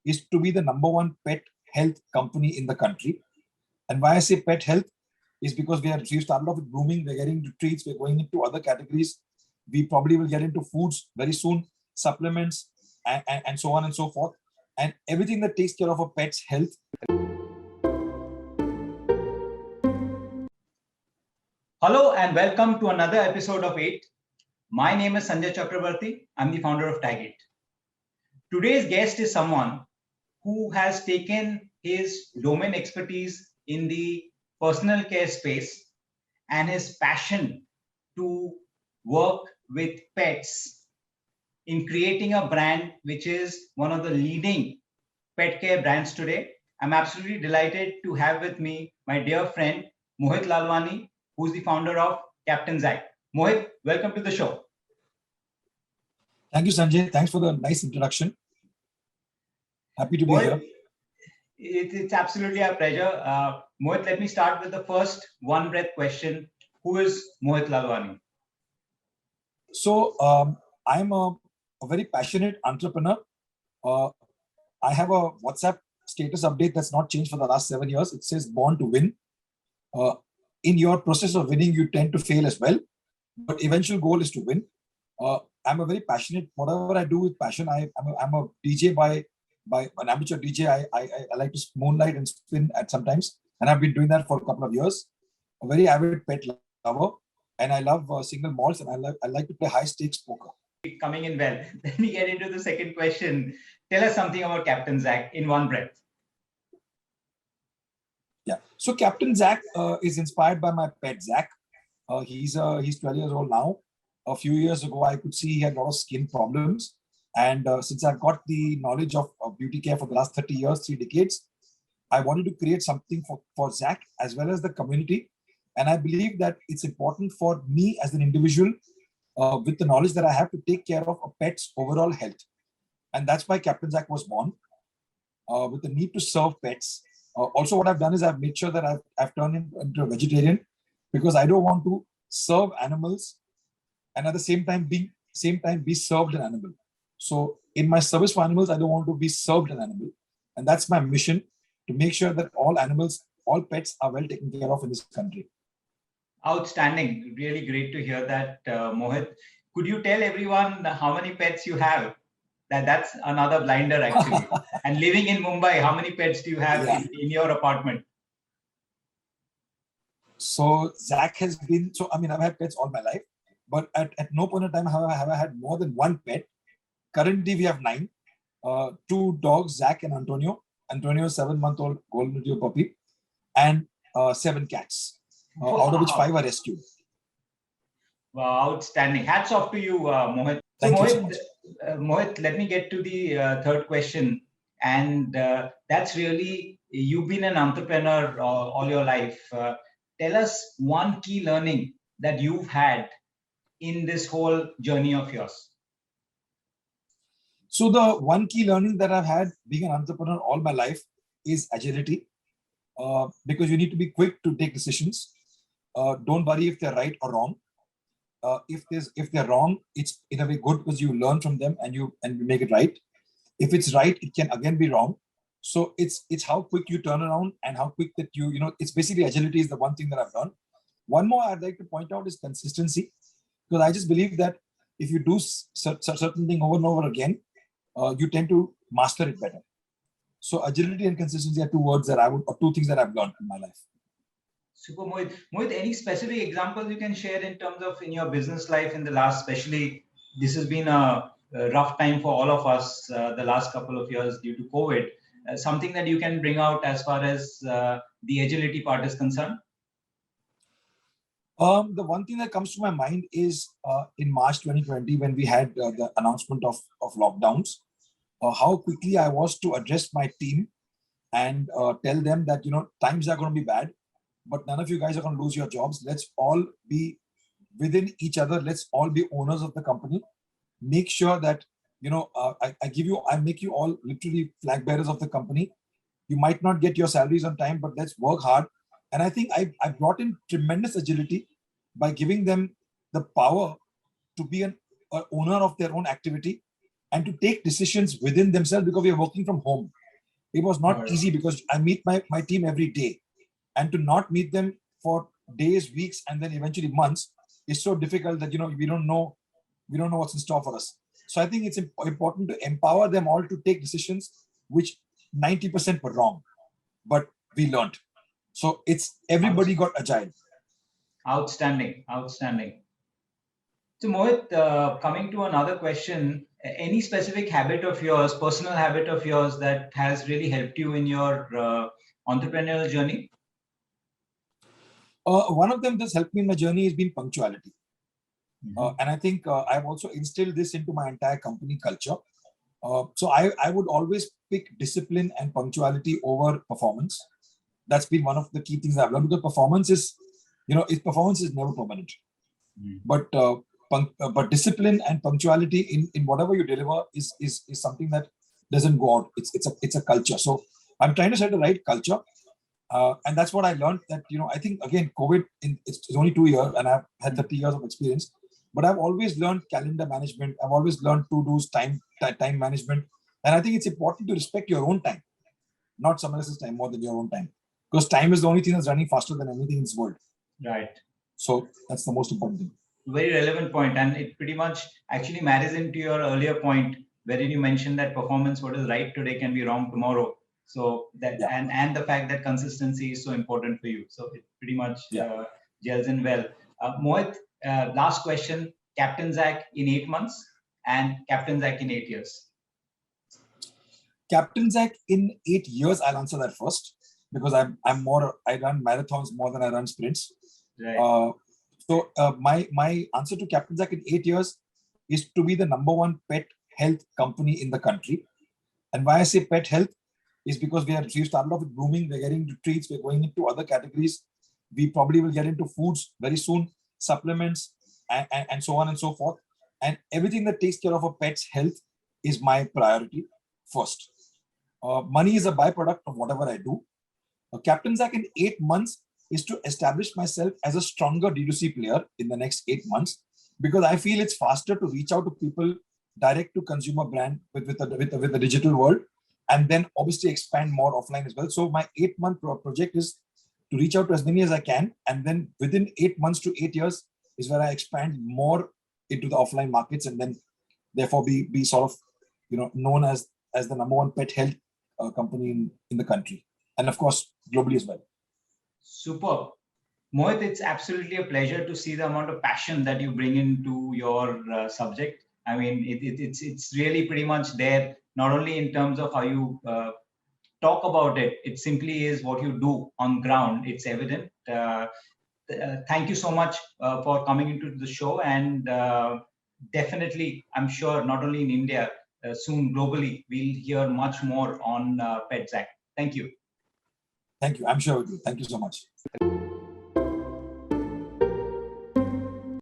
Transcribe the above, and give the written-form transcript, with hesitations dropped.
is to be the #1 pet health company in the country. And why I say pet health is because we started off with grooming, we're getting into treats, we're going into other categories. We probably will get into foods very soon, supplements, and so on and so forth. And everything that takes care of a pet's health. Hello and welcome to another episode of 8. My name is Sanjay Chakrabarti. I'm the founder of Tag8. Today's guest is someone who has taken his domain expertise in the personal care space and his passion to work with pets in creating a brand which is one of the leading pet care brands today. I'm absolutely delighted to have with me my dear friend Mohit Lalwani, who's the founder of Captain Zack. Mohit, welcome to the show. Thank you, Sanjay. Thanks for the nice introduction. Happy to be Mohit, here. It's absolutely a pleasure. Mohit, let me start with the first one breath question. Who is Mohit Lalwani? So I'm a very passionate entrepreneur. I have a WhatsApp status update that's not changed for the last 7 years. It says born to win. In your process of winning, you tend to fail as well, but eventual goal is to win. I'm a very passionate, whatever I do with passion. I'm a DJ by an amateur DJ. I like to moonlight and spin at sometimes, and I've been doing that for a couple of years. A very avid pet lover, and I love single malts, and I like to play high stakes poker. Coming in well. Let me get into the second question. Tell us something about Captain Zack in one breath. Yeah. So Captain Zack is inspired by my pet Zack. He's 12 years old now. A few years ago, I could see he had a lot of skin problems. And since I've got the knowledge of beauty care for the last 30 years, 3 decades, I wanted to create something for Zack as well as the community. And I believe that it's important for me as an individual with the knowledge that I have to take care of a pet's overall health. And that's why Captain Zack was born, with the need to serve pets. Also, what I've done is I've made sure that I've turned into a vegetarian, because I don't want to serve animals and at the same time be served an animal. So in my service for animals, I don't want to be served an animal. And that's my mission, to make sure that all animals, all pets are well taken care of in this country. Outstanding. Really great to hear that, Mohit. Could you tell everyone how many pets you have? That's another blinder, actually. And living in Mumbai, how many pets do you have in your apartment? So Zack has been, I've had pets all my life, but at no point in time have I had more than one pet. Currently, we have 9, 2 dogs, Zack and Antonio. Antonio is 7-month-old golden retriever puppy, and 7 cats, out of which 5 are rescued. Wow, outstanding. Hats off to you, Mohit. Thank you so much. Mohit, let me get to the third question. And that's really, you've been an entrepreneur all your life. Tell us one key learning that you've had in this whole journey of yours. So the one key learning that I've had being an entrepreneur all my life is agility, because you need to be quick to take decisions. Don't worry if they're right or wrong. If they're wrong, it's in a way good, because you learn from them and you make it right. If it's right, it can again be wrong. So it's how quick you turn around and how quick that it's basically agility is the one thing that I've done. One more I'd like to point out is consistency, because I just believe that if you do certain thing over and over again, you tend to master it better. So agility and consistency are 2 things that I've learned in my life. Super, Mohit. Mohit, any specific examples you can share in terms of in your business life in the last, especially this has been a rough time for all of us the last couple of years due to COVID. Something that you can bring out as far as the agility part is concerned? The one thing that comes to my mind is in March 2020, when we had the announcement of lockdowns, how quickly I was to address my team and tell them that, times are going to be bad, but none of you guys are going to lose your jobs. Let's all be within each other. Let's all be owners of the company. Make sure that, I make you all literally flag bearers of the company. You might not get your salaries on time, but let's work hard. And I think I brought in tremendous agility by giving them the power to be an owner of their own activity, and to take decisions within themselves because we are working from home. It was not easy because I meet my team every day, and to not meet them for days, weeks, and then eventually months is so difficult that we don't know what's in store for us. So I think it's important to empower them all to take decisions which 90% were wrong, but we learned. So it's everybody got agile. Outstanding. So Mohit, coming to another question, any specific habit of yours, personal habit of yours that has really helped you in your entrepreneurial journey? One of them that's helped me in my journey has been punctuality. And I think I've also instilled this into my entire company culture. So I would always pick discipline and punctuality over performance. That's been one of the key things I've learned, because performance is never permanent. But discipline and punctuality in whatever you deliver is something that doesn't go out. It's a culture. So I'm trying to set the right culture. And that's what I learned, that, I think, again, COVID, it's only 2 years and I've had 30 years of experience, but I've always learned calendar management. I've always learned to-dos, time management. And I think it's important to respect your own time, not someone else's time more than your own time, because time is the only thing that's running faster than anything in this world. Right. So that's the most important thing. Very relevant point, and it pretty much actually marries into your earlier point wherein you mentioned that performance, what is right today can be wrong tomorrow. So that and the fact that consistency is so important for you. So it pretty much gels in well. Mohit, last question: Captain Zack in 8 months and Captain Zack in 8 years. Captain Zack in 8 years, I'll answer that first, because I run marathons more than I run sprints. Right. So my answer to Captain Zack in 8 years is to be the #1 pet health company in the country. And why I say pet health is because we've started off with grooming, we're getting into treats, we're going into other categories. We probably will get into foods very soon, supplements, and so on and so forth. And everything that takes care of a pet's health is my priority first. Money is a byproduct of whatever I do. Captain Zack in 8 months is to establish myself as a stronger D2C player in the next 8 months, because I feel it's faster to reach out to people direct to consumer brand with the digital world, and then obviously expand more offline as well. So my 8-month project is to reach out to as many as I can, and then within 8 months to 8 years is where I expand more into the offline markets, and then therefore be sort of known as the #1 pet health company in the country, and of course globally as well. Superb. Mohit, it's absolutely a pleasure to see the amount of passion that you bring into your subject. I mean, it's really pretty much there, not only in terms of how you talk about it, it simply is what you do on ground. It's evident. Thank you so much for coming into the show, and definitely, I'm sure not only in India, soon globally, we'll hear much more on Pet Zack. Thank you. Thank you. I'm sure we do. Thank you so much.